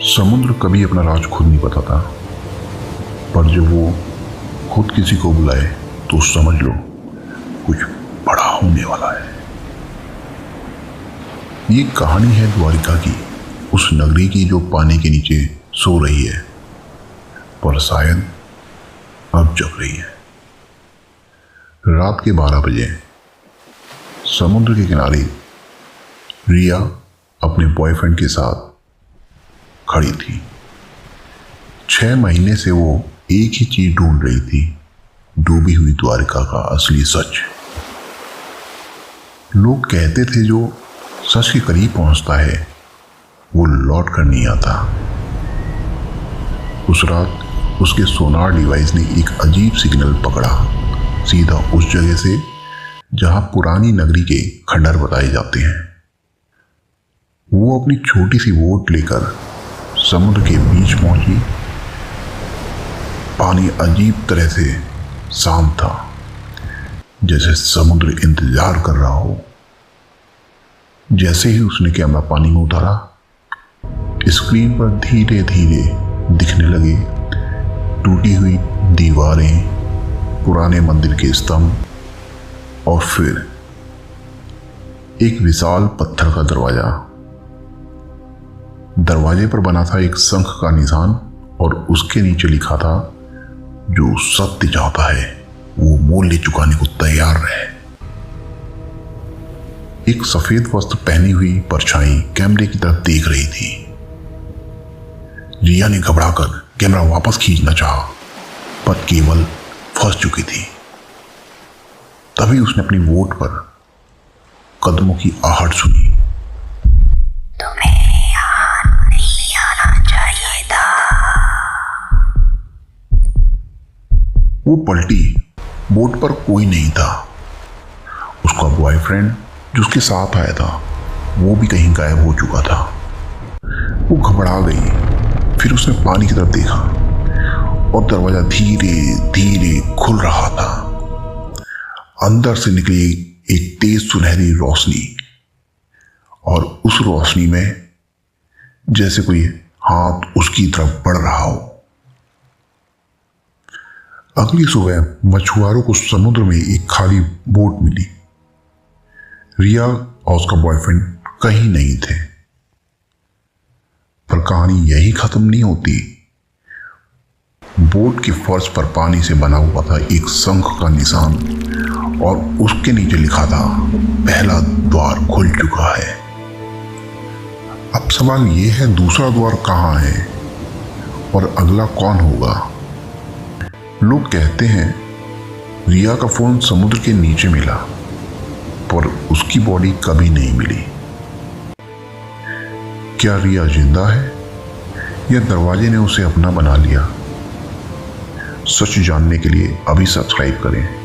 समुद्र कभी अपना राज खुद नहीं बताता, पर जब वो खुद किसी को बुलाए तो समझ लो कुछ बड़ा होने वाला है। ये कहानी है द्वारिका की, उस नगरी की जो पानी के नीचे सो रही है, पर शायद अब जग रही है। रात के 12 बजे समुद्र के किनारे रिया अपने बॉयफ्रेंड के साथ खड़ी थी। 6 महीने से वो एक ही चीज ढूंढ रही थी, डूबी हुई द्वारिका का असली सच। लोग कहते थे जो सच के करीब पहुंचता है वो लौट कर नहीं आता। उस रात उसके सोनार डिवाइस ने एक अजीब सिग्नल पकड़ा, सीधा उस जगह से जहां पुरानी नगरी के खंडर बताए जाते हैं। वो अपनी छोटी सी बोट लेकर समुद्र के बीच पहुंची। पानी अजीब तरह से शांत था, जैसे समुद्र इंतजार कर रहा हो। जैसे ही उसने कैमरा पानी में उतारा, स्क्रीन पर धीरे धीरे दिखने लगे टूटी हुई दीवारें, पुराने मंदिर के स्तंभ और फिर एक विशाल पत्थर का दरवाजा। दरवाजे पर बना था एक शंख का निशान और उसके नीचे लिखा था, जो सत्य चाहता है वो मूल्य चुकाने को तैयार रहे। एक सफेद वस्त्र पहनी हुई परछाई कैमरे की तरफ देख रही थी। रिया ने घबराकर कैमरा वापस खींचना चाहा, पर केवल फंस चुकी थी। तभी उसने अपनी बोट पर कदमों की आहट सुनी। तुम्हें यहाँ नहीं आना चाहिए था। वो पलटी, बोट पर कोई नहीं था। उसका बॉयफ्रेंड जो उसके साथ आया था वो भी कहीं गायब हो चुका था। वो घबरा गई। फिर उसने पानी की तरफ देखा और दरवाजा धीरे धीरे खुल रहा था। अंदर से निकली एक तेज सुनहरी रोशनी, और उस रोशनी में जैसे कोई हाथ उसकी तरफ बढ़ रहा हो। अगली सुबह मछुआरों को समुद्र में एक खाली बोट मिली। रिया और उसका बॉयफ्रेंड कहीं नहीं थे। पर कहानी यही खत्म नहीं होती। बोट के फर्श पर पानी से बना हुआ था एक शंख का निशान, और उसके नीचे लिखा था, पहला द्वार खुल चुका है। अब सवाल यह है, दूसरा द्वार कहाँ है और अगला कौन होगा? लोग कहते हैं रिया का फोन समुद्र के नीचे मिला, पर उसकी बॉडी कभी नहीं मिली। क्या रिया जिंदा है या दरवाजे ने उसे अपना बना लिया? सच जानने के लिए अभी सब्सक्राइब करें।